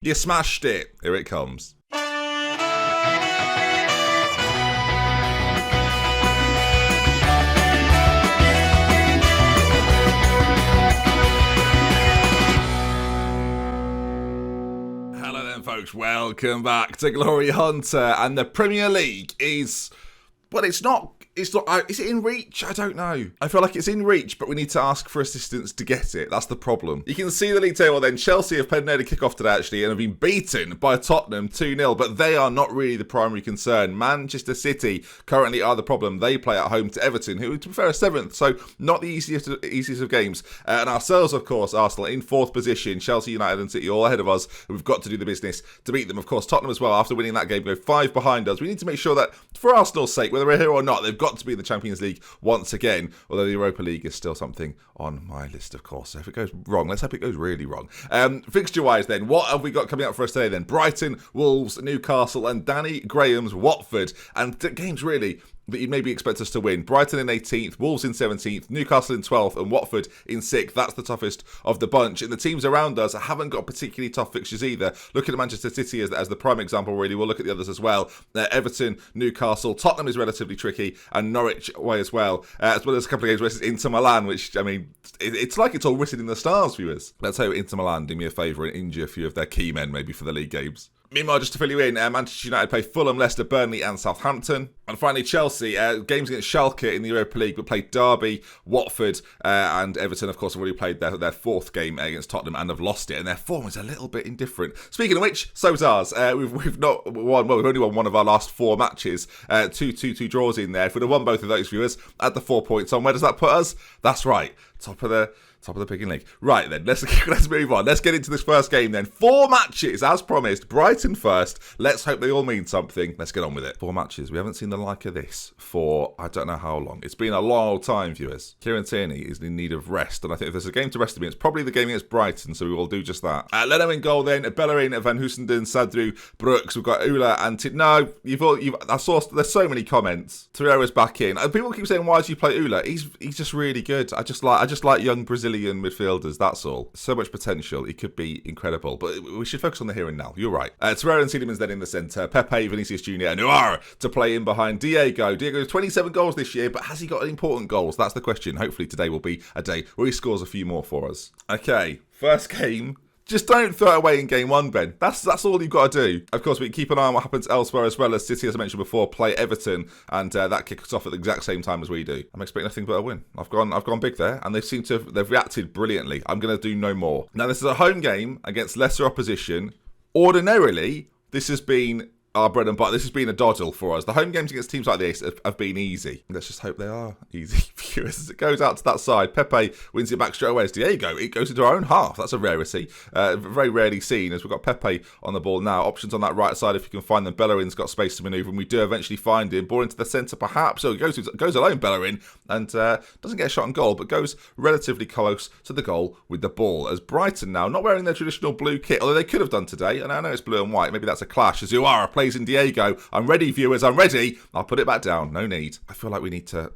You smashed it. Here it comes. Hello then, folks. Welcome back to Glory Hunter. And the Premier League is... Well, it's not... Is it in reach? I don't know. I feel like it's in reach, but we need to ask for assistance to get it. That's the problem. You can see the league table then. Chelsea have played an early kickoff today, actually, and have been beaten by Tottenham 2-0, but they are not really the primary concern. Manchester City currently are the problem. They play at home to Everton, who, to be fair, are 7th, so not the easiest of games. And ourselves, of course, Arsenal in 4th position. Chelsea, United and City all ahead of us. We've got to do the business to beat them. Of course, Tottenham as well, after winning that game, go 5 behind us. We need to make sure that, for Arsenal's sake, whether we're here or not, they've got to be in the Champions League once again, although the Europa League is still something on my list, of course. So if it goes wrong, let's hope it goes really wrong. Fixture-wise then, what have we got coming up for us today then? Brighton, Wolves, Newcastle and Danny Graham's Watford. And games really that you'd maybe expect us to win. Brighton in 18th, Wolves in 17th, Newcastle in 12th and Watford in 6th. That's the toughest of the bunch. And the teams around us haven't got particularly tough fixtures either. Looking at Manchester City as the prime example, really. We'll look at the others as well. Everton, Newcastle, Tottenham is relatively tricky, and Norwich away as well as a couple of games versus Inter Milan, which, I mean, it's like it's all written in the stars, viewers. Let's hope Inter Milan do me a favour and injure a few of their key men maybe for the league games. Meanwhile, just to fill you in, Manchester United play Fulham, Leicester, Burnley and Southampton. And finally, Chelsea, games against Schalke in the Europa League, but played Derby, Watford and Everton, of course, have already played their 4th game against Tottenham and have lost it. And their form is a little bit indifferent. Speaking of which, so's ours. We've not won, well, we've only won one of our last 4 matches. 2 draws in there. If we'd have won both of those, viewers, add the 4 points on. Where does that put us? That's right, top of the picking league. Right then, let's move on. Let's get into this first game then. 4 matches, as promised. Brighton first. Let's hope they all mean something. Let's get on with it. 4 matches. We haven't seen the like of this for I don't know how long. It's been a long time, viewers. Kieran Tierney is in need of rest, and I think if there's a game to rest him in, it's probably the game against Brighton, so we will do just that. Leno in goal then. Bellerin, Van Hoosenden, Sadru, Brooks. We've got Ula and I saw there's so many comments. Torreira's back in. People keep saying, why do you play Ula? He's just really good. I just like young Brazilian midfielders, that's all. So much potential. He could be incredible. But we should focus on the here and now. You're right. Torreira and Tielemans then in the centre. Pepe, Vinicius Jr. and Uara to play in behind Diego. Diego has 27 goals this year, but has he got important goals? That's the question. Hopefully today will be a day where he scores a few more for us. Okay, first game. Just don't throw it away in game 1, Ben. That's all you've got to do. Of course, we can keep an eye on what happens elsewhere as well, as City, as I mentioned before, play Everton, and that kicks off at the exact same time as we do. I'm expecting nothing but a win. I've gone big there, and they've reacted brilliantly. I'm going to do no more. Now, this is a home game against lesser opposition. Ordinarily, this has been our bread and butter. This has been a doddle for us. The home games against teams like this have been easy. Let's just hope they are easy. As it goes out to that side, Pepe wins it back straight away as Diego. It goes into our own half. That's a rarity. Very rarely seen, as we've got Pepe on the ball now. Options on that right side if you can find them. Bellerin's got space to manoeuvre, and we do eventually find him. Ball into the centre perhaps. So it goes alone, Bellerin, and doesn't get a shot on goal, but goes relatively close to the goal with the ball. As Brighton now, not wearing their traditional blue kit, although they could have done today, and I know it's blue and white. Maybe that's a clash. As Uara plays in Diego. I'm ready, viewers. I'm ready. I'll put it back down. No need. I feel like we need to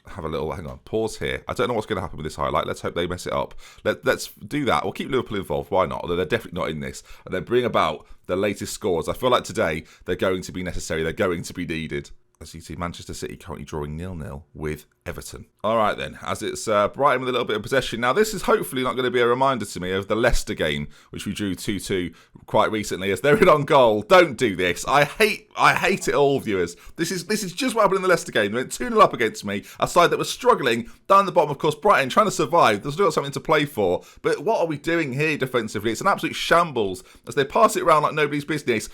have a little, hang on, pause here. I don't know what's going to happen with this highlight. Let's hope they mess it up. Let's do that. We'll keep Liverpool involved. Why not? Although they're definitely not in this. And then bring about the latest scores. I feel like today they're going to be necessary. They're going to be needed. As you see, Manchester City currently drawing 0-0 with Everton. All right then, as it's Brighton with a little bit of possession. Now, this is hopefully not going to be a reminder to me of the Leicester game, which we drew 2-2 quite recently, as they're in on goal. Don't do this. I hate it all, viewers. This is just what happened in the Leicester game. They went 2-0 up against me, a side that was struggling down the bottom. Of course, Brighton trying to survive. They've still got something to play for. But what are we doing here defensively? It's an absolute shambles as they pass it around like nobody's business.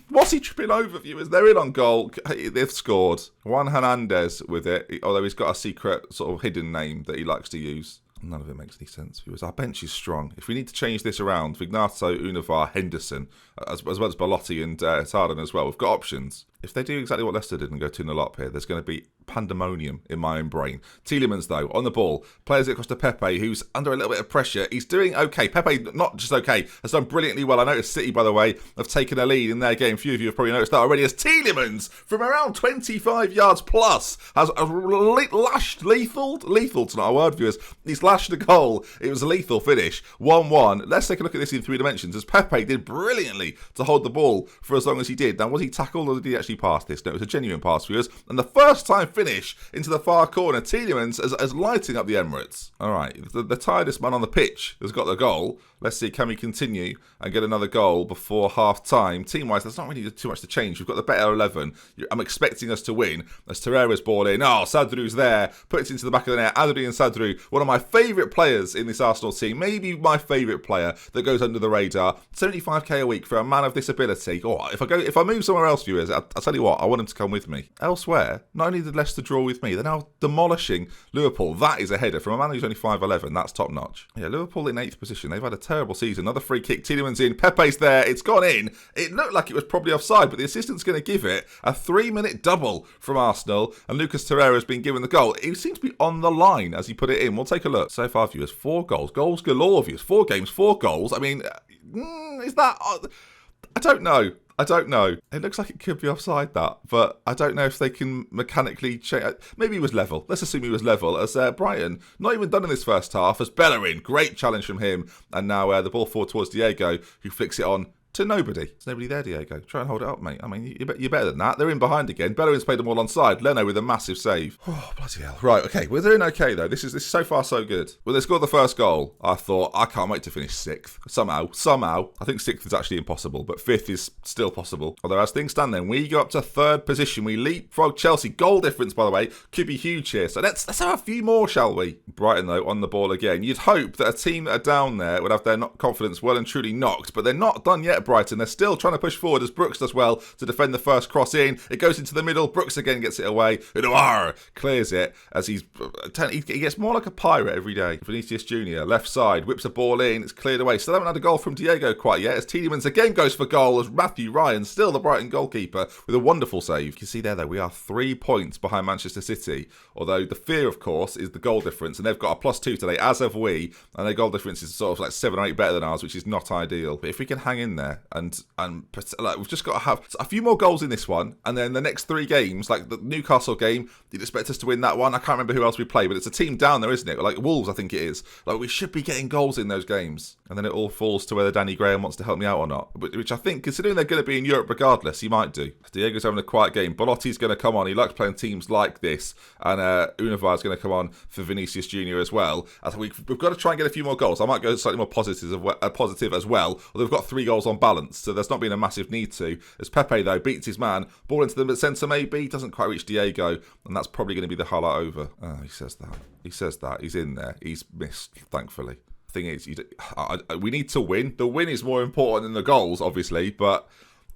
What's he tripping over, viewers? They're in on goal. They've scored. Juan Hernandez with it, although he's got a secret sort of hidden name that he likes to use. None of it makes any sense, viewers. Our bench is strong. If we need to change this around, Vignato, Univar, Henderson, as well as Belotti and Sarden as well, we've got options. If they do exactly what Leicester did and go 2-0 up here, there's going to be pandemonium in my own brain. Tielemans, though, on the ball, plays it across to Pepe, who's under a little bit of pressure. He's doing okay. Pepe, not just okay, has done brilliantly well. I noticed City, by the way, have taken a lead in their game. A few of you have probably noticed that already, as Tielemans, from around 25 yards plus, has lashed, lethal's not a word, viewers. He's lashed a goal. It was a lethal finish. 1-1. Let's take a look at this in 3 dimensions, as Pepe did brilliantly to hold the ball for as long as he did. Now, was he tackled or did he actually pass this? No, it was a genuine pass, viewers. And the first time finish into the far corner, Tielemans as lighting up the Emirates. All right, the tiredest man on the pitch has got the goal. Let's see, can we continue and get another goal before half-time? Team-wise, there's not really too much to change. We've got the better 11. I'm expecting us to win as Torreira's ball in. Oh, Sadru's there. Puts it into the back of the net. Adri and Sadru, one of my favourite players in this Arsenal team. Maybe my favourite player that goes under the radar. 75k a week for a man of this ability. Oh, if I move somewhere else, viewers, I'll tell you what, I want him to come with me. Elsewhere, not only did Leicester draw with me, they're now demolishing Liverpool. That is a header from a man who's only 5'11". That's top-notch. Yeah, Liverpool in 8th position. They've had a terrible season. Another free kick. Tielemans in. Pepe's there. It's gone in. It looked like it was probably offside, but the assistant's going to give it a 3-minute double from Arsenal, and Lucas Torreira has been given the goal. It seems to be on the line as he put it in. We'll take a look. So far, viewers, 4 goals. Goals galore, viewers. 4 games, 4 goals. I mean, is that... I don't know. It looks like it could be offside, that, but I don't know if they can mechanically change. Maybe he was level. Let's assume he was level, as Brighton, not even done in this first half, as Bellerin, great challenge from him, and now the ball forward towards Diego, who flicks it on to nobody. There's nobody there, Diego. Try and hold it up, mate. I mean, you're better than that. They're in behind again. Bellerin's played them all onside. Leno with a massive save. Oh, bloody hell. Right, okay. We're doing okay, though. This is so far so good. When they scored the first goal, I thought, I can't wait to finish 6th. Somehow. I think 6th is actually impossible, but 5th is still possible. Although, as things stand then, we go up to 3rd position. We leapfrog Chelsea. Goal difference, by the way, could be huge here. So let's have a few more, shall we? Brighton, though, on the ball again. You'd hope that a team that are down there would have their confidence well and truly knocked, but they're not done yet, Brighton. They're still trying to push forward as Brooks does well to defend the first cross in. It goes into the middle. Brooks again gets it away. Edouard clears it as he gets more like a pirate every day. Vinicius Jr. left side whips a ball in. It's cleared away. Still haven't had a goal from Diego quite yet as Tielemans again goes for goal as Matthew Ryan, still the Brighton goalkeeper, with a wonderful save. You can see there though we are 3 points behind Manchester City, although the fear of course is the goal difference, and they've got a +2 today, as have we, and their goal difference is sort of like 7 or 8 better than ours, which is not ideal. But if we can hang in there and like, we've just got to have a few more goals in this one, and then the next 3 games, like the Newcastle game, you'd expect us to win that one. I can't remember who else we play, but it's a team down there, isn't it? Like Wolves, I think it is. Like, we should be getting goals in those games, and then it all falls to whether Danny Graham wants to help me out or not, which I think, considering they're going to be in Europe regardless, he might do. Diego's having a quiet game. Belotti's going to come on. He likes playing teams like this, and Univar's going to come on for Vinicius Jr. as well. I think we've got to try and get a few more goals. I might go slightly more positive as well, although we've got 3 goals on balance, so there's not been a massive need to. As Pepe, though, beats his man, ball into the centre maybe, doesn't quite reach Diego, and that's probably going to be the highlight over. Oh, he says that. He's in there. He's missed, thankfully. The thing is, we need to win. The win is more important than the goals, obviously, but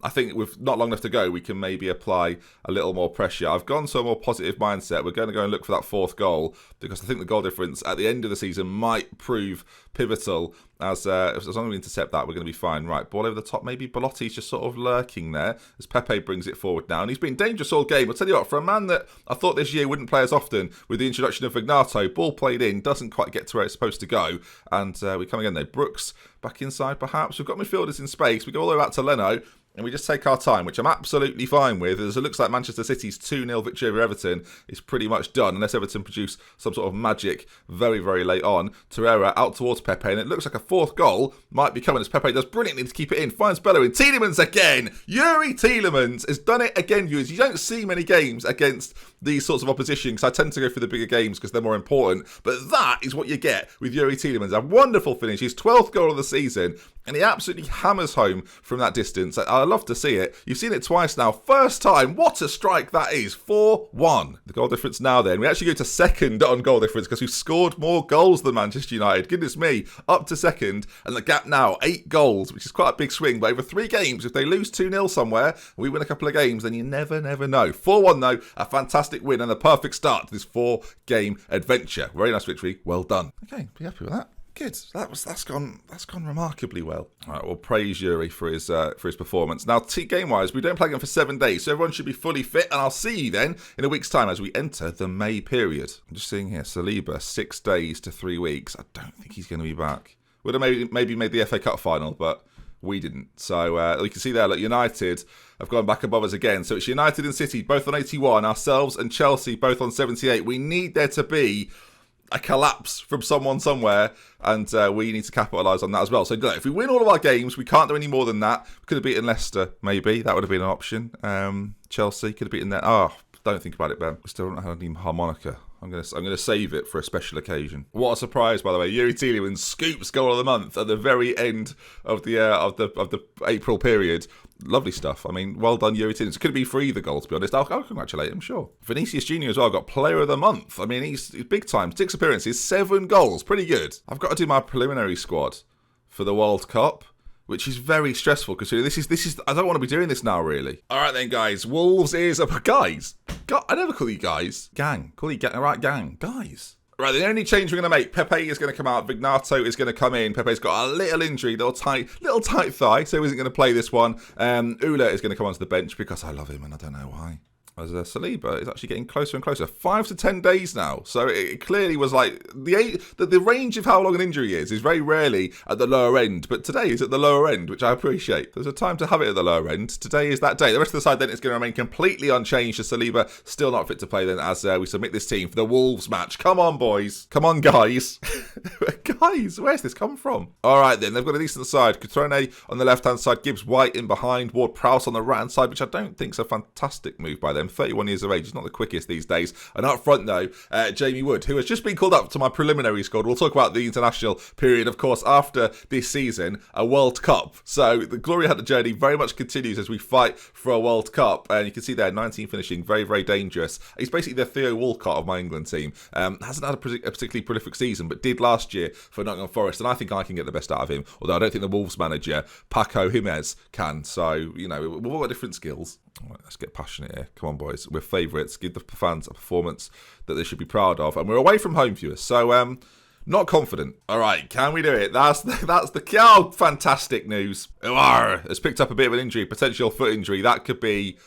I think with not long enough to go, we can maybe apply a little more pressure. I've gone to a more positive mindset. We're going to go and look for that 4th goal, because I think the goal difference at the end of the season might prove pivotal. As long as we intercept that, we're going to be fine. Right, ball over the top. Maybe Belotti's just sort of lurking there as Pepe brings it forward now. And he's been dangerous all game. I'll tell you what, for a man that I thought this year wouldn't play as often, with the introduction of Vignato, ball played in, doesn't quite get to where it's supposed to go. And we come again there. Brooks back inside perhaps. We've got midfielders in space. We go all the way back to Leno, and we just take our time, which I'm absolutely fine with, as it looks like Manchester City's 2-0 victory over Everton is pretty much done, unless Everton produce some sort of magic very, very late on. Torreira out towards Pepe, and it looks like a 4th goal might be coming as Pepe does brilliantly to keep it in. Finds Bellerin. Tielemans again! Yuri Tielemans has done it again, viewers. You don't see many games against these sorts of opposition, because I tend to go for the bigger games because they're more important, but that is what you get with Yuri Tielemans. A wonderful finish, his 12th goal of the season, and he absolutely hammers home from that distance. I love to see it. You've seen it twice now. First time, what a strike that is. 4-1. The goal difference now then. We actually go to 2nd on goal difference because we've scored more goals than Manchester United. Goodness me. Up to 2nd. And the gap now, 8 goals, which is quite a big swing. But over 3 games, if they lose 2-0 somewhere, we win a couple of games, then you never know. 4-1 though. A fantastic win and the perfect start to this 4-game adventure. Very nice victory. Well done. Okay, be happy with that. Good. That's gone remarkably well. All right, we'll praise Yuri for his performance. Now, game-wise, we don't play again for 7 days, so everyone should be fully fit, and I'll see you then in a week's time as we enter the May period. I'm just seeing here, Saliba, 6 days to 3 weeks. I don't think he's going to be back. Would have maybe made the FA Cup final, but we didn't. So you can see there, look, United have gone back above us again. So it's United and City both on 81, ourselves and Chelsea both on 78. We need there to be a collapse from someone somewhere, and we need to capitalise on that as well. So look, if we win all of our games, we can't do any more than that. We could have beaten Leicester, maybe. That would have been an option. Chelsea could have beaten them. Oh, don't think about it, Ben. We still don't have any harmonica. I'm gonna save it for a special occasion. What a surprise, by the way! Yuri Tielemans scoops goal of the month at the very end of the April period. Lovely stuff. I mean, well done, Yuri Tielemans. It could be for either goal, to be honest. I'll congratulate him, sure. Vinicius Junior as well got Player of the Month. I mean, he's big time. 6 appearances, 7 goals, pretty good. I've got to do my preliminary squad for the World Cup, which is very stressful because this is I don't want to be doing this now, really. All right then, guys. Wolves is guys. God, I never call you guys. Gang. Call you gang. All right, gang. Guys. Right, the only change we're going to make, Pepe is going to come out, Vignato is going to come in. Pepe's got a little injury, little tight thigh, so he isn't going to play this one. Ula is going to come onto the bench because I love him and I don't know why. As Saliba is actually getting closer and closer. 5 to 10 days now. So it clearly was like the range of how long an injury is very rarely at the lower end. But today is at the lower end, which I appreciate. There's a time to have it at the lower end. Today is that day. The rest of the side then is going to remain completely unchanged. As Saliba still not fit to play then as we submit this team for the Wolves match. Come on, boys. Come on, guys. Guys, where's this come from? All right, then. They've got a decent side. Cutrone on the left-hand side. Gibbs White in behind. Ward-Prowse on the right-hand side, which I don't think is a fantastic move by them. 31 years of age. He's not the quickest these days. And up front, though, Jamie Wood, who has just been called up to my preliminary squad. We'll talk about the international period, of course, after this season, a World Cup. So the Glory Hunter journey very much continues as we fight for a World Cup. And you can see there, 19 finishing, very, very dangerous. He's basically the Theo Walcott of my England team. Hasn't had a particularly prolific season, but did last year for Nottingham Forest. And I think I can get the best out of him. Although I don't think the Wolves manager, Paco Jimenez, can. So, you know, we've all got different skills. All right, let's get passionate here. Come on, boys. We're favourites. Give the fans a performance that they should be proud of. And we're away from home, viewers. So, not confident. All right, can we do it? That's the fantastic news. Uar has picked up a bit of an injury, potential foot injury. That could be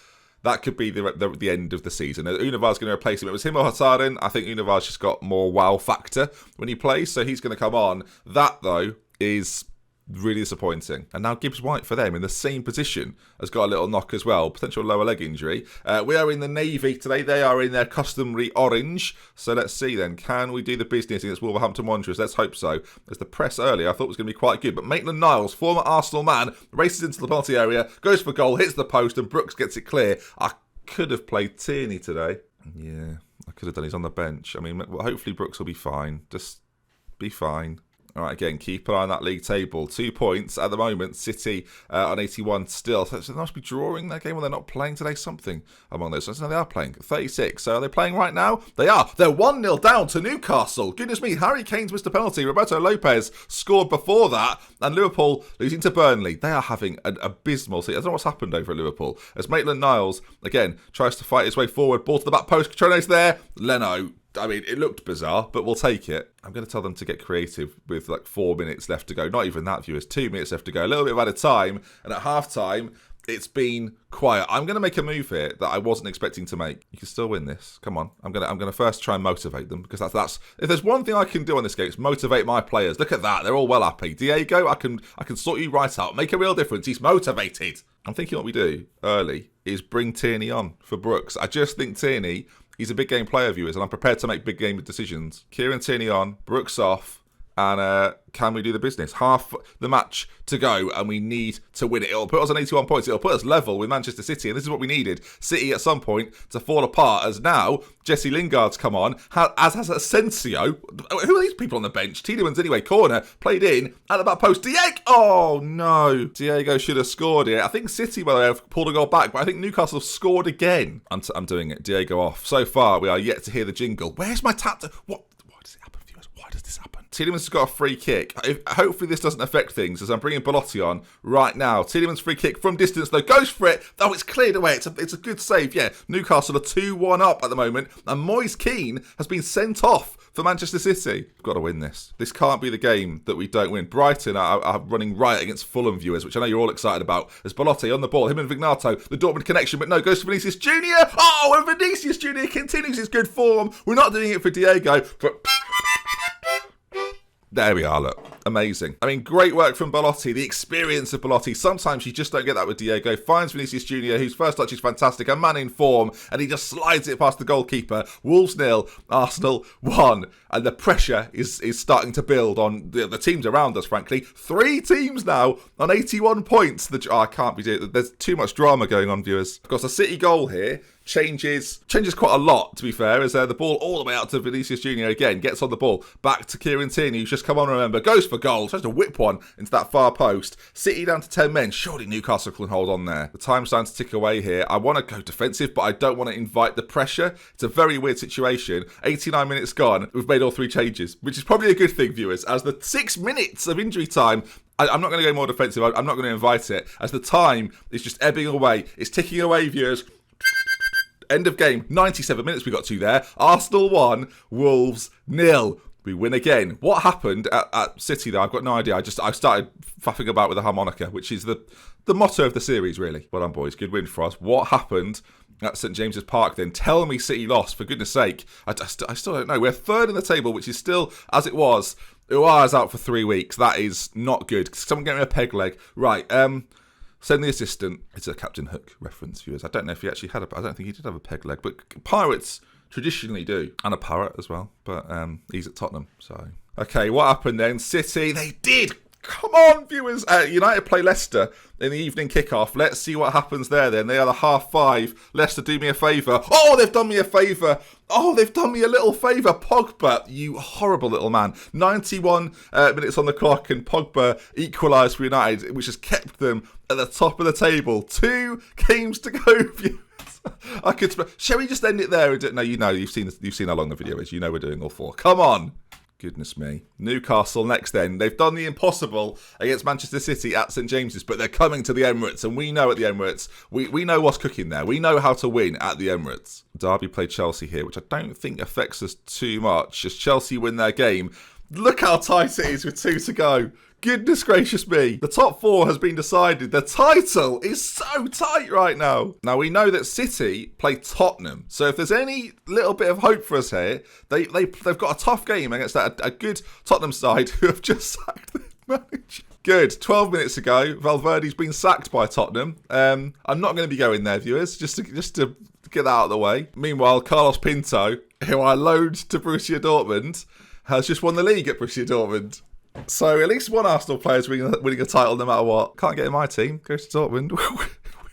the end of the season. Unavar's going to replace him. It was him or Hazardin. I think Unavar's just got more wow factor when he plays, so he's going to come on. That, though, is really disappointing. And now Gibbs White for them in the same position has got a little knock as well. Potential lower leg injury. We are in the navy today. They are in their customary orange. So let's see then. Can we do the business against Wolverhampton Wanderers? Let's hope so. As the press earlier I thought was going to be quite good. But Maitland-Niles, former Arsenal man, races into the penalty area, goes for goal, hits the post, and Brooks gets it clear. I could have played Tierney today. Yeah, I could have done. He's on the bench. I mean, hopefully Brooks will be fine. Just be fine. All right, again, keep an eye on that league table. 2 points at the moment. City on 81 still. So they must be drawing their game, or they're not playing today. Something among those. So they are playing. 36. So are they playing right now? They are. They're 1-0 down to Newcastle. Goodness me, Harry Kane's missed a penalty. Roberto Lopez scored before that. And Liverpool losing to Burnley. They are having an abysmal season. I don't know what's happened over at Liverpool. As Maitland-Niles, again, tries to fight his way forward. Ball to the back post. Catrone's there. Leno. I mean, it looked bizarre, but we'll take it. I'm going to tell them to get creative with like 4 minutes left to go. Not even that, viewers. 2 minutes left to go. A little bit out of time. And at half-time, it's been quiet. I'm going to make a move here that I wasn't expecting to make. You can still win this. Come on. I'm going to first try and motivate them, because that's if there's one thing I can do on this game, it's motivate my players. Look at that. They're all well happy. Diego, I can sort you right out. Make a real difference. He's motivated. I'm thinking what we do early is bring Tierney on for Brooks. I just think Tierney, he's a big game player, viewers, and I'm prepared to make big game decisions. Kieran Tierney on, Brooks off, and can we do the business? Half the match to go, and we need to win it. It'll put us on 81 points. It'll put us level with Manchester City, and this is what we needed. City at some point to fall apart, as now Jesse Lingard's come on, as has Asensio. Who are these people on the bench? Tielemans anyway. Corner played in at the back post. Diego! Oh no! Diego should have scored it. I think City, by the way, have pulled a goal back, but I think Newcastle scored again. I'm doing it. Diego off. So far, we are yet to hear the jingle. Where's my tap? What does it happen, viewers? Why does this happen? Tielemans has got a free kick. Hopefully this doesn't affect things as I'm bringing Belotti on right now. Tielemans free kick from distance though, goes for it. Oh, it's cleared away. It's a good save. Yeah, Newcastle are 2-1 up at the moment, and Moise Keane has been sent off for Manchester City. We've got to win this. This can't be the game that we don't win. Brighton are running riot against Fulham, viewers, which I know you're all excited about. As Belotti on the ball, him and Vignato, the Dortmund connection, but no, goes to Vinicius Junior. Oh, and Vinicius Junior continues his good form. We're not doing it for Diego, but there we are, look. Amazing. I mean, great work from Belotti. The experience of Belotti. Sometimes you just don't get that with Diego. Finds Vinicius Junior, whose first touch is fantastic. A man in form. And he just slides it past the goalkeeper. Wolves 0, Arsenal 1. And the pressure is starting to build on the teams around us, frankly. 3 teams now on 81 points. I can't be doing it. There's too much drama going on, viewers. Of course, a City goal here changes quite a lot, to be fair, as the ball all the way out to Vinicius Junior again, gets on the ball, back to Kieran Tierney, who's just come on, remember, goes for goal, tries to whip one into that far post. City down to 10 men, surely Newcastle can hold on there. The time's starting to tick away here. I want to go defensive, but I don't want to invite the pressure. It's a very weird situation. 89 minutes gone, we've made all 3 changes, which is probably a good thing, viewers, as the 6 minutes of injury time, I'm not going to go more defensive, I'm not going to invite it, as the time is just ebbing away. It's ticking away, viewers. End of game, 97 minutes we got to there. Arsenal 1, Wolves 0. We win again. What happened at City, though? I've got no idea. I started faffing about with the harmonica, which is the motto of the series, really. Well done, boys. Good win for us. What happened at St James's Park, then? Tell me City lost, for goodness sake. I still don't know. We're 3rd in the table, which is still, as it was, Ua's out for 3 weeks. That is not good. Someone get me a peg leg. Right, send the assistant. It's a Captain Hook reference, viewers. I don't know if he actually had I don't think he did have a peg leg, but pirates traditionally do. And a parrot as well, but he's at Tottenham, so. Okay, what happened then? City, they did. Come on, viewers. United play Leicester in the evening kickoff. Let's see what happens there then. They are the 5:30. Leicester, do me a favour. Oh, they've done me a favour. Oh, they've done me a little favour. Pogba, you horrible little man. 91 minutes on the clock, and Pogba equalised for United, which has kept them at the top of the table. 2 games to go, viewers. Shall we just end it there? No, you've seen how long the video is. You know we're doing all 4. Come on. Goodness me. Newcastle next then. They've done the impossible against Manchester City at St James's, but they're coming to the Emirates, and we know at the Emirates, we know what's cooking there. We know how to win at the Emirates. Derby played Chelsea here, which I don't think affects us too much, as Chelsea win their game. Look how tight it is with 2 to go. Goodness gracious me. The top 4 has been decided. The title is so tight right now. Now, we know that City play Tottenham. So if there's any little bit of hope for us here, they've got a tough game against a good Tottenham side who have just sacked their manager. Good. 12 minutes ago, Valverde's been sacked by Tottenham. I'm not going to be going there, viewers, just to get that out of the way. Meanwhile, Carlos Pinto, who I loaned to Borussia Dortmund, has just won the league at Borussia Dortmund. So at least one Arsenal player is winning a title no matter what. Can't get in my team. Goes to Dortmund.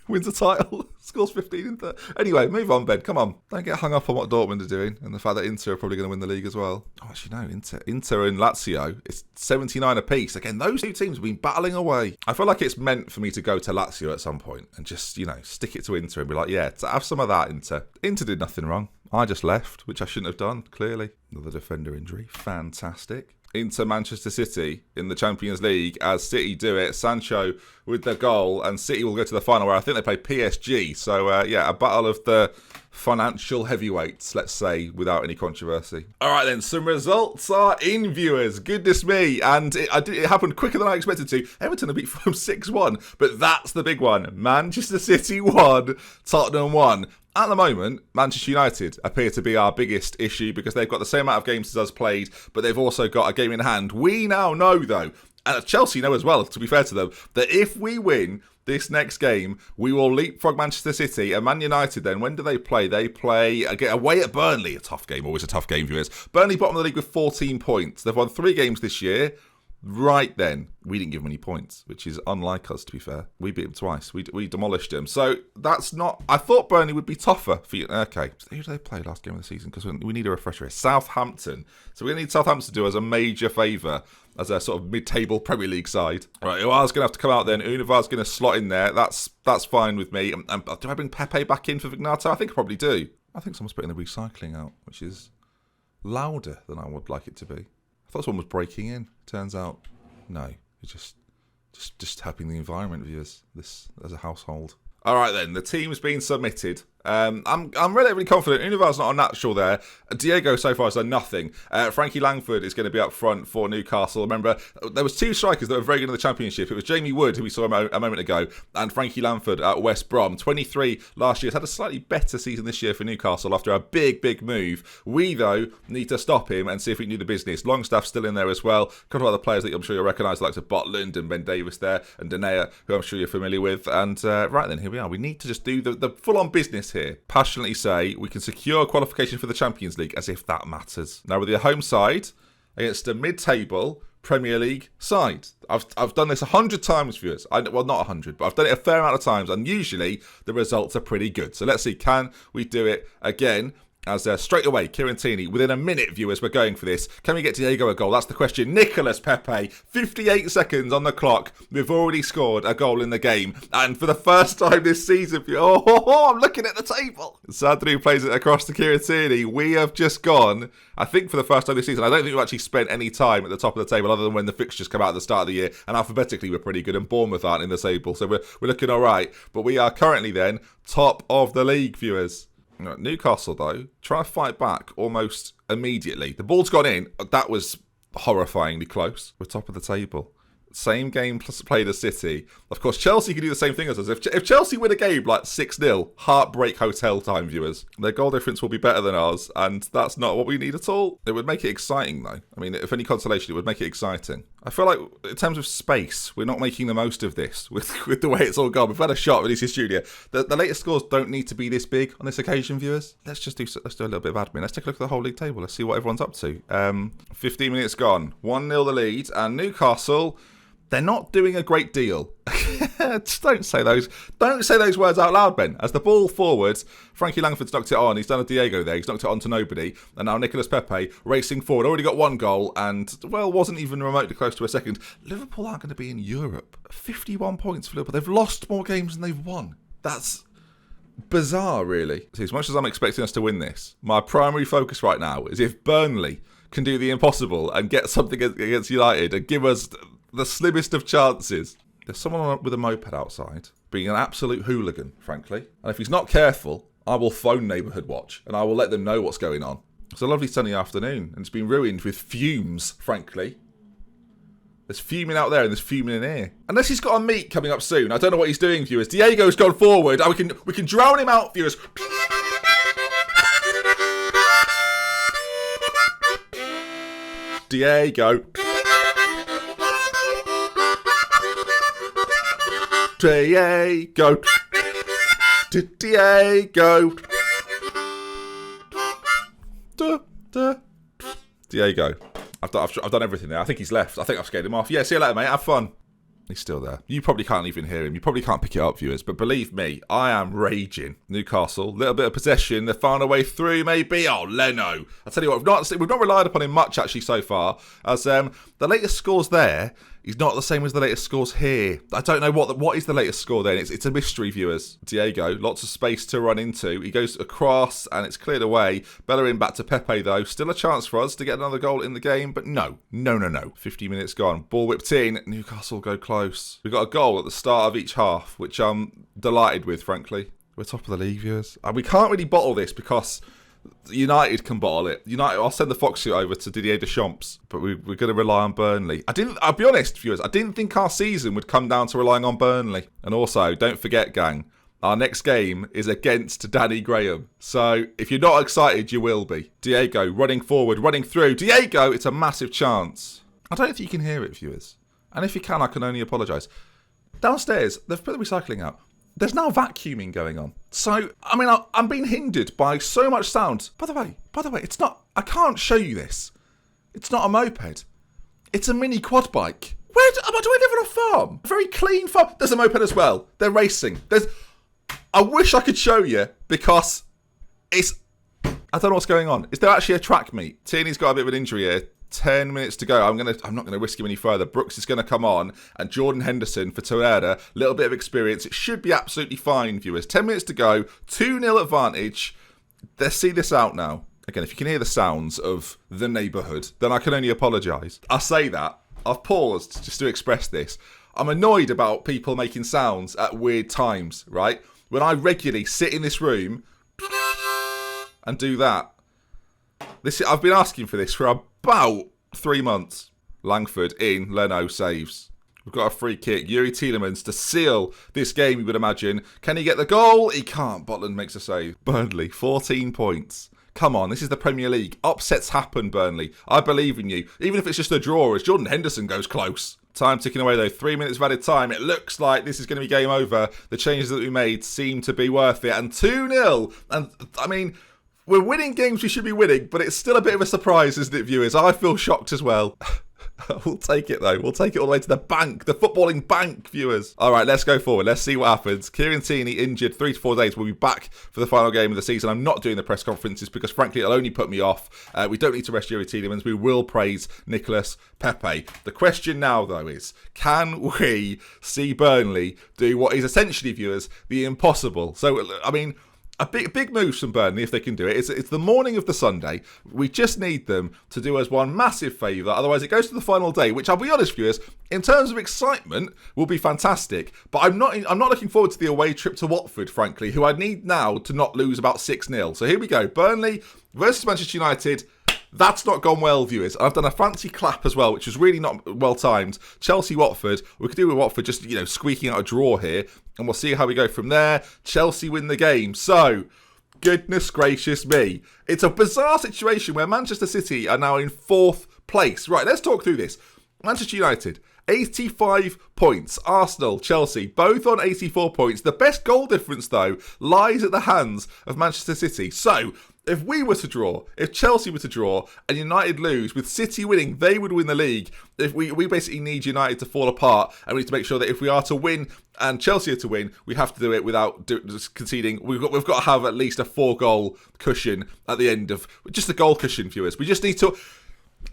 Wins a title. Scores 15 in 30. Anyway, move on, Ben. Come on. Don't get hung up on what Dortmund are doing and the fact that Inter are probably going to win the league as well. Oh, actually, no. Inter and Lazio, it's 79 apiece. Again, those 2 teams have been battling away. I feel like it's meant for me to go to Lazio at some point and just, stick it to Inter and be like, yeah, to have some of that, Inter. Inter did nothing wrong. I just left, which I shouldn't have done, clearly. Another defender injury. Fantastic. Into Manchester City in the Champions League as City do it. Sancho with the goal, and City will go to the final where I think they play PSG. So, a battle of the financial heavyweights, let's say, without any controversy. All right, then, some results are in, viewers. Goodness me. And it happened quicker than I expected to. Everton have beat Fulham 6-1, but that's the big one. Manchester City 1, Tottenham 1. At the moment, Manchester United appear to be our biggest issue because they've got the same amount of games as us played, but they've also got a game in hand. We now know, though, and Chelsea know as well, to be fair to them, that if we win this next game, we will leapfrog Manchester City. And Man United then, when do they play? They play away at Burnley. A tough game, always a tough game, viewers. Burnley bottom of the league with 14 points. They've won 3 games this year. Right then, we didn't give them any points, which is unlike us, to be fair. We beat them twice. We demolished them. So that's not... I thought Burnley would be tougher for you. Okay, who did they play last game of the season? Because we need a refresher here. Southampton. So we're going to need Southampton to do us a major favour as a sort of mid-table Premier League side. Right, Ua's going to have to come out then. Univar's going to slot in there. That's fine with me. Do I bring Pepe back in for Vignato? I think I probably do. I think someone's putting the recycling out, which is louder than I would like it to be. I I thought someone was breaking in. Turns out, no. You're just helping the environment, viewers. This as a household. All right then, the team's been submitted. I'm relatively confident. Unival's not unnatural there. Diego so far has done nothing. Frankie Langford is going to be up front for Newcastle. Remember, there was 2 strikers that were very good in the Championship. It was Jamie Wood, who we saw a moment ago, and Frankie Langford at West Brom. 23 last year. Has had a slightly better season this year for Newcastle after a big move. We, though, need to stop him and see if we can do the business. Longstaff's still in there as well. A couple of other players that I'm sure you'll recognise, the likes of Botland and Ben Davis there, and Denea, who I'm sure you're familiar with. And right then, here we are. We need to just do the full-on business here. Passionately say we can secure qualification for the Champions League, as if that matters. Now with the home side against a mid-table Premier League side. I've done this 100 times, viewers. Well, not 100, but I've done it a fair amount of times, and usually the results are pretty good. So let's see, can we do it again? As straight away, Kieran Tierney, within a minute, viewers, we're going for this. Can we get Diego a goal? That's the question. Nicolas Pepe, 58 seconds on the clock. We've already scored a goal in the game. And for the first time this season, I'm looking at the table. Sadru plays it across to Kieran Tierney. We have just gone, I think for the first time this season, I don't think we've actually spent any time at the top of the table other than when the fixtures come out at the start of the year. And alphabetically, we're pretty good. And Bournemouth aren't in the table. So we're looking all right. But we are currently then top of the league, viewers. Newcastle, though, trying to fight back almost immediately. The ball's gone in. That was horrifyingly close. We're top of the table. Same game played as City. Of course, Chelsea can do the same thing as us. If Chelsea win a game like 6-0, heartbreak hotel time, viewers. Their goal difference will be better than ours, and that's not what we need at all. It would make it exciting, though. I mean, if any consolation, it would make it exciting. I feel like, in terms of space, we're not making the most of this with the way it's all gone. We've had a shot with this studio. The latest scores don't need to be this big on this occasion, viewers. Let's do a little bit of admin. Let's take a look at the whole league table. Let's see what everyone's up to. 15 minutes gone. 1-0 the lead, and Newcastle, they're not doing a great deal. Just don't say those words out loud, Ben. As the ball forwards, Frankie Langford's knocked it on. He's done a Diego there. He's knocked it on to nobody. And now Nicolas Pepe racing forward. Already got 1 goal and, well, wasn't even remotely close to a second. Liverpool aren't going to be in Europe. 51 points for Liverpool. They've lost more games than they've won. That's bizarre, really. See, as much as I'm expecting us to win this, my primary focus right now is if Burnley can do the impossible and get something against United and give us the slimmest of chances. There's someone with a moped outside, being an absolute hooligan, frankly. And if he's not careful, I will phone Neighbourhood Watch and I will let them know what's going on. It's a lovely sunny afternoon and it's been ruined with fumes, frankly. There's fuming out there and there's fuming in here. Unless he's got a meet coming up soon. I don't know what he's doing, viewers. Diego's gone forward. We can drown him out, viewers. Diego. Diego. Diego. Diego. I've done everything there. I think he's left. I think I've scared him off. Yeah, see you later, mate. Have fun. He's still there. You probably can't even hear him. You probably can't pick it up, viewers. But believe me, I am raging. Newcastle, little bit of possession. They've found a way through, maybe. Oh, Leno. I'll tell you what, we've not relied upon him much, actually, so far. As the latest scores there is not the same as the latest scores here. I don't know what is the latest score then. It's a mystery, viewers. Diego, lots of space to run into. He goes across and it's cleared away. Bellerin back to Pepe, though. Still a chance for us to get another goal in the game, but no. 50 minutes gone. Ball whipped in. Newcastle go close. We got a goal at the start of each half, which I'm delighted with, frankly. We're top of the league, viewers. And we can't really bottle this because United can bottle it. I'll send the Fox suit over to Didier Deschamps, but we're going to rely on Burnley. I'll be honest, viewers, I didn't think our season would come down to relying on Burnley. And also, don't forget, gang, our next game is against Danny Graham. So if you're not excited, you will be. Diego running forward, running through. Diego, it's a massive chance. I don't think you can hear it, viewers. And if you can, I can only apologise. Downstairs, they've put the recycling out. There's now vacuuming going on. So, I mean, I'm being hindered by so much sound. By the way, it's not, I can't show you this. It's not a moped. It's a mini quad bike. Do I live on a farm? A very clean farm. There's a moped as well. They're racing. I wish I could show you because I don't know what's going on. Is there actually a track meet? Tierney's got a bit of an injury here. 10 minutes to go. I'm not going to risk him any further. Brooks is going to come on, and Jordan Henderson for Torreira. Little bit of experience. It should be absolutely fine, viewers. 10 minutes to go. 2-0 advantage. Let's see this out now. Again, if you can hear the sounds of the neighbourhood, then I can only apologise. I say that. I've paused just to express this. I'm annoyed about people making sounds at weird times, right? When I regularly sit in this room and do that. I've been asking for this for about 3 months. Langford in, Leno saves. We've got a free kick. Yuri Tielemans to seal this game, you would imagine. Can he get the goal? He can't. Butland makes a save. Burnley, 14 points. Come on, this is the Premier League. Upsets happen, Burnley. I believe in you. Even if it's just a draw, as Jordan Henderson goes close. Time ticking away, though. 3 minutes of added time. It looks like this is going to be game over. The changes that we made seem to be worth it. And 2-0. And, I mean, we're winning games we should be winning, but it's still a bit of a surprise, isn't it, viewers? I feel shocked as well. We'll take it, though. We'll take it all the way to the bank. The footballing bank, viewers. All right, let's go forward. Let's see what happens. Kieran Tierney injured 3 to 4 days. We'll be back for the final game of the season. I'm not doing the press conferences because, frankly, it'll only put me off. We don't need to rest Yuri Tielemans. We will praise Nicolas Pepe. The question now, though, is can we see Burnley do what is essentially, viewers, the impossible? So, I mean, a big move from Burnley, if they can do it. It's the morning of the Sunday. We just need them to do us one massive favour. Otherwise, it goes to the final day, which I'll be honest, viewers, in terms of excitement, will be fantastic. But I'm not looking forward to the away trip to Watford, frankly, who I need now to not lose about 6-0. So here we go. Burnley versus Manchester United. That's not gone well, viewers. I've done a fancy clap as well, which was really not well timed. Chelsea-Watford. We could do with Watford just, squeaking out a draw here. And we'll see how we go from there. Chelsea win the game. So, goodness gracious me. It's a bizarre situation where Manchester City are now in 4th place. Right, let's talk through this. Manchester United, 85 points. Arsenal, Chelsea, both on 84 points. The best goal difference, though, lies at the hands of Manchester City. So, if we were to draw, if Chelsea were to draw, and United lose, with City winning, they would win the league. If we basically need United to fall apart, and we need to make sure that if we are to win and Chelsea are to win, we have to do it without conceding. We've got to have at least a 4-goal cushion at the end of just a goal cushion, viewers. We just need to.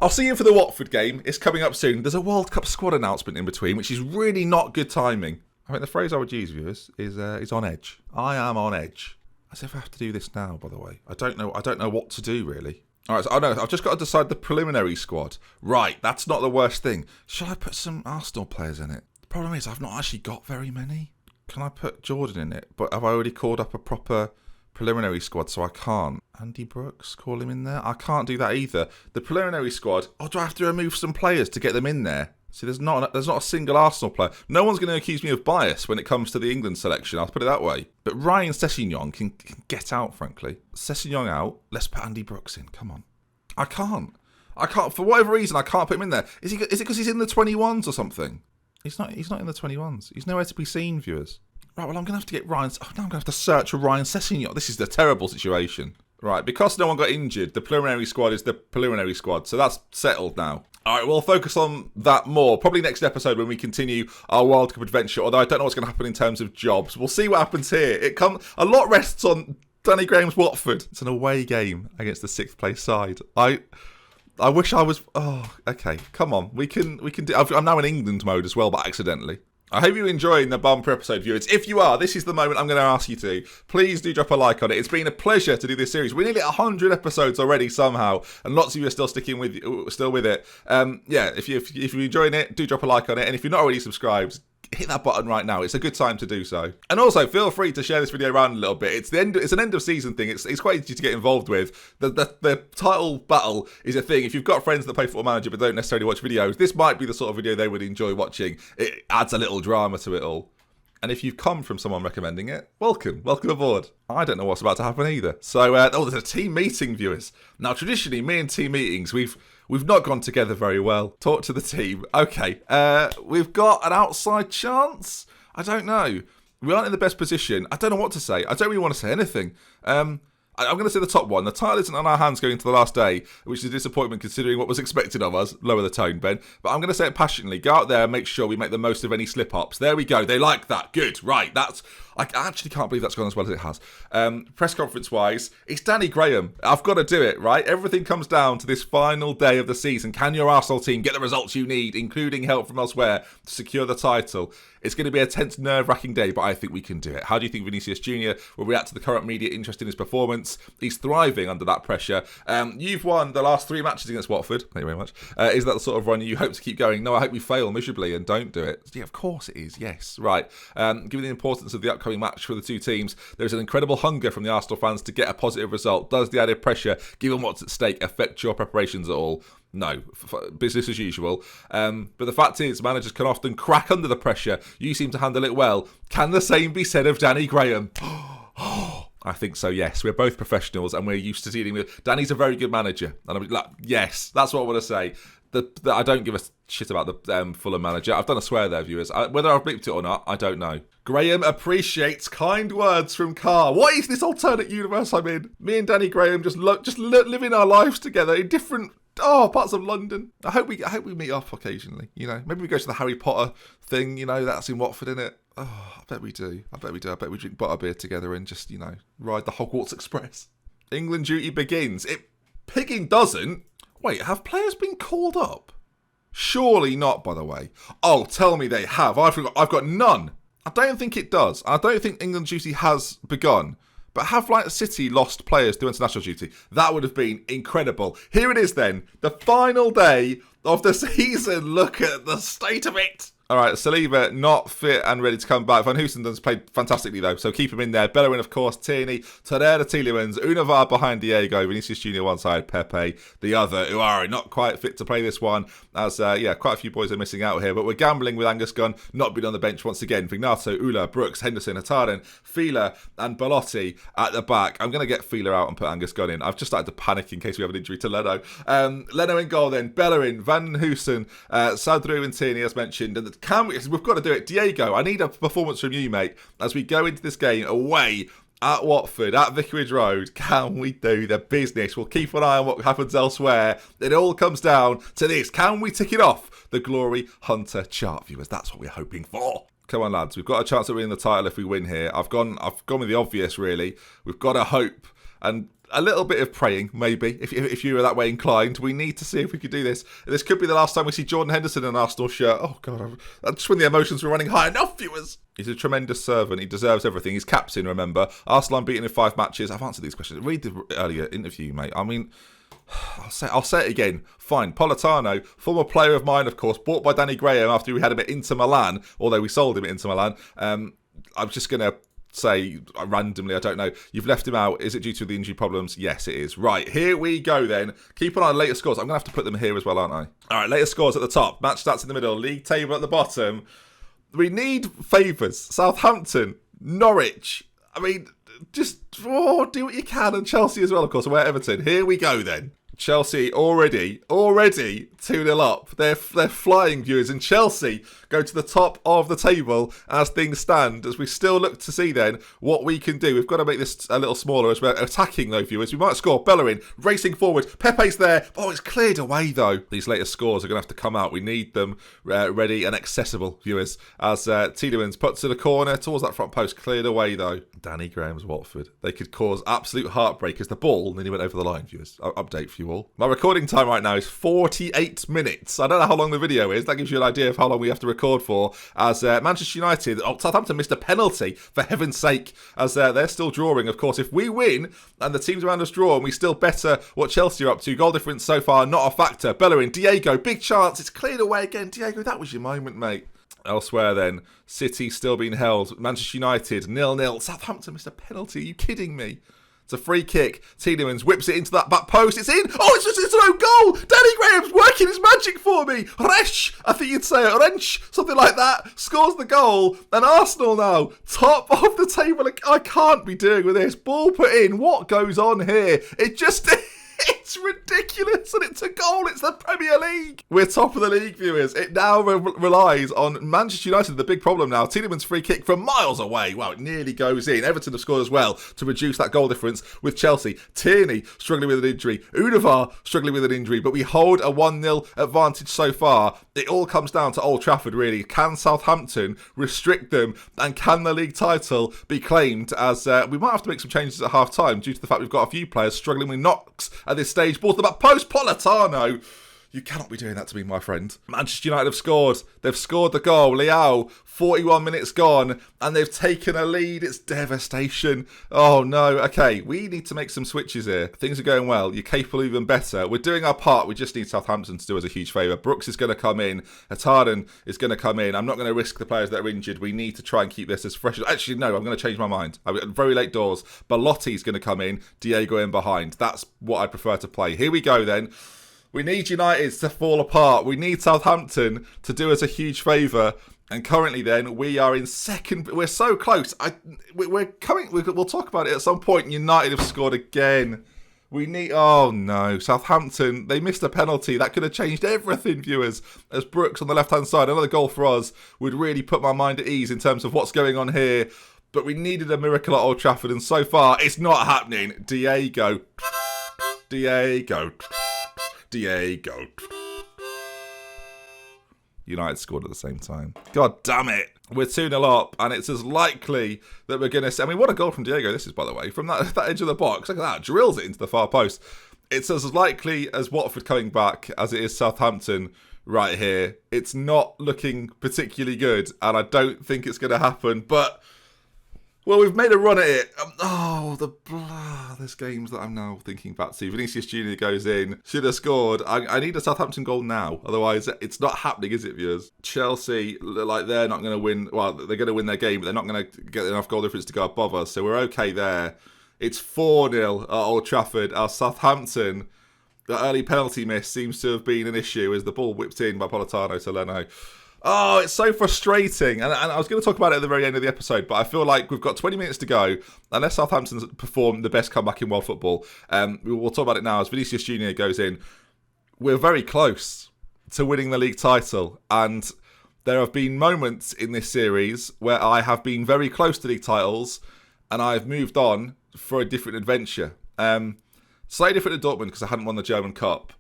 I'll see you for the Watford game. It's coming up soon. There's a World Cup squad announcement in between, which is really not good timing. I think the phrase I would use, viewers, is on edge. I am on edge. As if I have to do this now, by the way. I don't know what to do, really. All right, so I've just got to decide the preliminary squad. Right, that's not the worst thing. Shall I put some Arsenal players in it? The problem is I've not actually got very many. Can I put Jordan in it? But have I already called up a proper preliminary squad, so I can't? Andy Brooks, call him in there? I can't do that either. The preliminary squad, do I have to remove some players to get them in there? See, there's not a single Arsenal player. No one's going to accuse me of bias when it comes to the England selection, I'll put it that way. But Ryan Sessegnon can get out, frankly. Sessegnon out, let's put Andy Brooks in, come on. I can't, for whatever reason, I can't put him in there. Is it because he's in the 21s or something? He's not in the 21s. He's nowhere to be seen, viewers. Right, well, I'm going to have to get Ryan. Now I'm going to have to search for Ryan Sessegnon. This is a terrible situation. Right, because no one got injured, the preliminary squad is the preliminary squad. So that's settled now. All right, we'll focus on that more. Probably next episode when we continue our World Cup adventure. Although I don't know what's going to happen in terms of jobs. We'll see what happens here. A lot rests on Danny Graham's Watford. It's an away game against the 6th place side. I wish I was. Oh, okay. Come on, we can do. I'm now in England mode as well, but accidentally. I hope you're enjoying the bumper episode, viewers. If you are, this is the moment I'm going to ask you to. Please do drop a like on it. It's been a pleasure to do this series. We're nearly at 100 episodes already somehow, and lots of you are still with it. Yeah, if you're enjoying it, do drop a like on it. And if you're not already subscribed, hit that button right now. It's a good time to do so. And also, feel free to share this video around a little bit. It's an end of season thing. It's quite easy to get involved with. The title battle is a thing. If you've got friends that play Football Manager but don't necessarily watch videos, this might be the sort of video they would enjoy watching. It adds a little drama to it all. And if you've come from someone recommending it, welcome aboard. I don't know what's about to happen either. So, there's a team meeting, viewers. Now, traditionally, me and team meetings, we've not gone together very well. Talk to the team. Okay, we've got an outside chance? I don't know. We aren't in the best position. I don't know what to say. I don't really want to say anything. I'm going to say the top one. The title isn't on our hands going into the last day, which is a disappointment considering what was expected of us. Lower the tone, Ben. But I'm going to say it passionately. Go out there and make sure we make the most of any slip-ups. There we go. They like that. Good. Right. I actually can't believe that's gone as well as it has. Press conference-wise, it's Danny Graham. I've got to do it, right? Everything comes down to this final day of the season. Can your Arsenal team get the results you need, including help from elsewhere, to secure the title? It's going to be a tense, nerve-wracking day, but I think we can do it. How do you think Vinicius Jr. will react to the current media interest in his performance? He's thriving under that pressure. You've won the last 3 matches against Watford. Thank you very much. Is that the sort of run you hope to keep going? No, I hope we fail miserably and don't do it. Yeah, of course it is. Yes, right. Given the importance of the upcoming match for the two teams, there's an incredible hunger from the Arsenal fans to get a positive result. Does the added pressure, given what's at stake, affect your preparations at all? No, business as usual. But the fact is, managers can often crack under the pressure. You seem to handle it well. Can the same be said of Danny Graham? I think so, yes. We're both professionals and we're used to dealing with... Danny's a very good manager. And I'm like, yes, that's what I want to say. I don't give a shit about the Fulham manager. I've done a swear there, viewers. Whether I've bleeped it or not, I don't know. Graham appreciates kind words from Carr. What is this alternate universe I'm in? Me and Danny Graham just living our lives together in different... parts of London. I hope we meet up occasionally, you know. Maybe we go to the Harry Potter thing, you know, that's in Watford, innit? Oh, I bet we do. I bet we drink butterbeer together and just, you know, ride the Hogwarts Express. England duty begins. Pigging doesn't. Wait, have players been called up? Surely not, by the way. Oh, tell me they have. I've got none. I don't think it does. I don't think England duty has begun. But have City lost players to international duty? That would have been incredible. Here it is then, the final day of the season. Look at the state of it. All right, Saliba not fit and ready to come back. Van Hoestenden's played fantastically though, so keep him in there. Bellerin, of course, Tierney, Torreira, Tielemans, Unava behind Diego, Vinicius Jr. one side, Pepe the other. Uari not quite fit to play this one, as quite a few boys are missing out here. But we're gambling with Angus Gunn not being on the bench once again. Vignato, Ula, Brooks, Henderson, Hataren, Fila, and Belotti at the back. I'm going to get Fila out and put Angus Gunn in. I've just started to panic in case we have an injury to Leno. Leno in goal then. Bellerin, Van Hoosten, Sadru, and Tierney as mentioned, and we've got to do it. Diego, I need a performance from you, mate, as we go into this game away at Watford, at Vicarage Road. Can we do the business? We'll keep an eye on what happens elsewhere. It all comes down to this. Can we tick it off the Glory Hunter chart, viewers? That's what we're hoping for. Come on, lads. We've got a chance of winning the title if we win here. I've gone with the obvious, really. We've got to hope and a little bit of praying, maybe, if you were that way inclined. We need to see if we could do this. This could be the last time we see Jordan Henderson in an Arsenal shirt. Oh, God. Just when the emotions were running high enough, viewers. He's a tremendous servant. He deserves everything. He's captain, remember. Arsenal unbeaten in 5 matches. I've answered these questions. Read the earlier interview, mate. I mean, I'll say it again. Fine. Politano, former player of mine, of course, bought by Danny Graham after we had him at Inter Milan, although we sold him at Inter Milan. I'm just going to say randomly, I don't know. You've left him out. Is it due to the injury problems? Yes, it is. Right, here we go then. Keep an eye on latest scores. I'm going to have to put them here as well, aren't I? All right, latest scores at the top. Match stats in the middle. League table at the bottom. We need favours. Southampton, Norwich. I mean, just do what you can. And Chelsea as well, of course. And we're Everton. Here we go then. Chelsea already 2-0 up. They're flying, viewers, and Chelsea go to the top of the table as things stand, as we still look to see then what we can do. We've got to make this a little smaller as we're attacking though, viewers. We might score. Bellerin racing forward. Pepe's there. Oh, it's cleared away though. These latest scores are going to have to come out. We need them ready and accessible, viewers, as Tielemans puts to the corner towards that front post. Cleared away though. Danny Graham's Watford. They could cause absolute heartbreak as the ball nearly went over the line, viewers. Update for you all. My recording time right now is 48 minutes. I don't know how long the video is. That gives you an idea of how long we have to record for. As Manchester United, Southampton missed a penalty, for heaven's sake, as they're still drawing. Of course, if we win and the teams around us draw and we still better what Chelsea are up to, goal difference so far not a factor. Bellerin, Diego, big chance. It's cleared away again. Diego, that was your moment, mate. Elsewhere then, City still being held. Manchester United, 0-0. Southampton missed a penalty. Are you kidding me? It's a free kick. Tielemans whips it into that back post. It's in. Oh, it's an own goal. Danny Graham's working his magic for me. Resch, I think you'd say it. Wrench, something like that. Scores the goal. And Arsenal now, top of the table. I can't be doing with this. Ball put in. What goes on here? It just... It's ridiculous, and it's a goal. It's the Premier League. We're top of the league, viewers. It now relies on Manchester United, the big problem now. Tielemans' free kick from miles away. Wow, it nearly goes in. Everton have scored as well to reduce that goal difference with Chelsea. Tierney struggling with an injury. Univar struggling with an injury, but we hold a 1-0 advantage so far. It all comes down to Old Trafford, really. Can Southampton restrict them, and can the league title be claimed? As we might have to make some changes at half-time due to the fact we've got a few players struggling with knocks at this stage. Ball to the back post. Politano. You cannot be doing that to me, my friend. Manchester United have scored. They've scored the goal. Leao, 41 minutes gone, and they've taken a lead. It's devastation. Oh, no. Okay, we need to make some switches here. Things are going well. You're capable even better. We're doing our part. We just need Southampton to do us a huge favour. Brooks is going to come in. Hataden is going to come in. I'm not going to risk the players that are injured. We need to try and keep this as fresh as... Actually, no, I'm going to change my mind. I've got very late doors. Balotti's going to come in. Diego in behind. That's what I prefer to play. Here we go, then. We need United to fall apart. We need Southampton to do us a huge favour. And currently, then, we are in second. We're so close. We're coming. We'll talk about it at some point. United have scored again. We need... Oh, no. Southampton, they missed a penalty. That could have changed everything, viewers. As Brooks on the left-hand side, another goal for us would really put my mind at ease in terms of what's going on here. But we needed a miracle at Old Trafford, and so far, it's not happening. Diego. United scored at the same time. God damn it. We're 2-0 up, and it's as likely that we're going to... I mean, what a goal from Diego this is, by the way. From that edge of the box. Look at that. Drills it into the far post. It's as likely as Watford coming back as it is Southampton right here. It's not looking particularly good, and I don't think it's going to happen, but... Well, we've made a run at it. There's games that I'm now thinking back to. Vinicius Jr. goes in. Should have scored. I need a Southampton goal now. Otherwise, it's not happening, is it, viewers? Chelsea, like, they're not going to win. Well, they're going to win their game, but they're not going to get enough goal difference to go above us. So we're okay there. It's 4-0 at Old Trafford. Our Southampton, the early penalty miss seems to have been an issue as the ball whipped in by Politano to Leno. Oh, it's so frustrating. And I was going to talk about it at the very end of the episode, but I feel like we've got 20 minutes to go. Unless Southampton's performed the best comeback in world football. We'll talk about it now as Vinicius Jr. goes in. We're very close to winning the league title. And there have been moments in this series where I have been very close to league titles and I've moved on for a different adventure. Slightly different to Dortmund because I hadn't won the German Cup.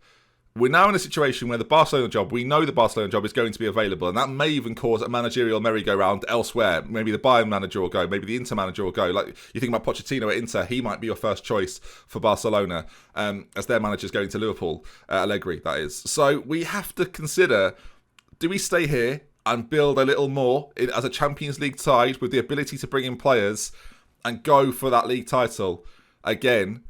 We're now in a situation where the Barcelona job, we know the Barcelona job is going to be available, and that may even cause a managerial merry-go-round elsewhere. Maybe the Bayern manager will go, maybe the Inter manager will go. Like, you think about Pochettino at Inter, he might be your first choice for Barcelona, as their manager's going to Liverpool, Allegri, that is. So we have to consider, do we stay here and build a little more as a Champions League side with the ability to bring in players and go for that league title again,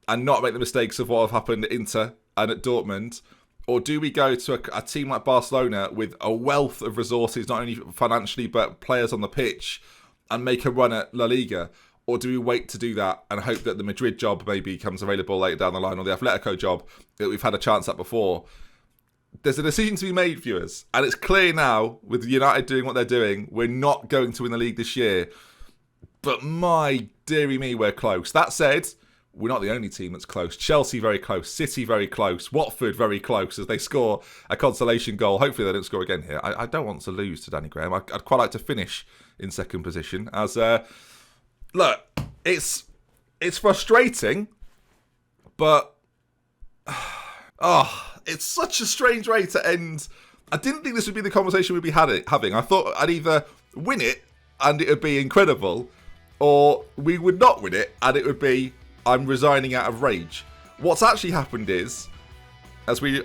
and not make the mistakes of what have happened at Inter and at Dortmund? Or do we go to a team like Barcelona with a wealth of resources, not only financially but players on the pitch, and make a run at La Liga? Or do we wait to do that and hope that the Madrid job maybe comes available later down the line, or the Atletico job that we've had a chance at before? There's a decision to be made, viewers, and it's clear now with United doing what they're doing, we're not going to win the league this year. But my dearie me, we're close. That said, we're not the only team that's close. Chelsea very close. City very close. Watford very close as they score a consolation goal. Hopefully they don't score again here. I don't want to lose to Danny Graham. I'd quite like to finish in second position. As look, it's frustrating, but it's such a strange way to end. I didn't think this would be the conversation we'd be having. I thought I'd either win it and it would be incredible, or we would not win it and it would be, I'm resigning out of rage. What's actually happened is, as we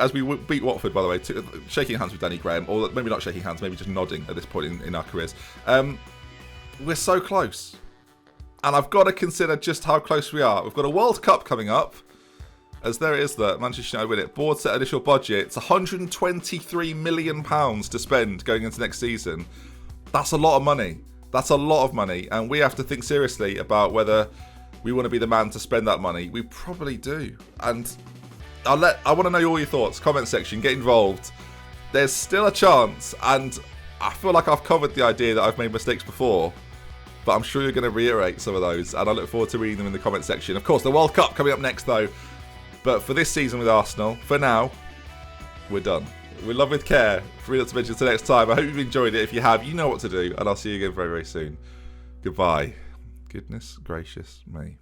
beat Watford, by the way, shaking hands with Danny Graham, or maybe not shaking hands, maybe just nodding at this point in our careers, we're so close. And I've got to consider just how close we are. We've got a World Cup coming up, as there it is that Manchester United win it. Board set initial budget, it's £123 million to spend going into next season. That's a lot of money. That's a lot of money. And we have to think seriously about whether we want to be the man to spend that money. We probably do. And I want to know all your thoughts. Comment section, get involved. There's still a chance, and I feel like I've covered the idea that I've made mistakes before, but I'm sure you're going to reiterate some of those, and I look forward to reading them in the comment section. Of course, the World Cup coming up next, though. But for this season with Arsenal, for now, we're done. We love with care. For to mention until next time. I hope you've enjoyed it. If you have, you know what to do, and I'll see you again very, very soon. Goodbye. Goodness gracious me.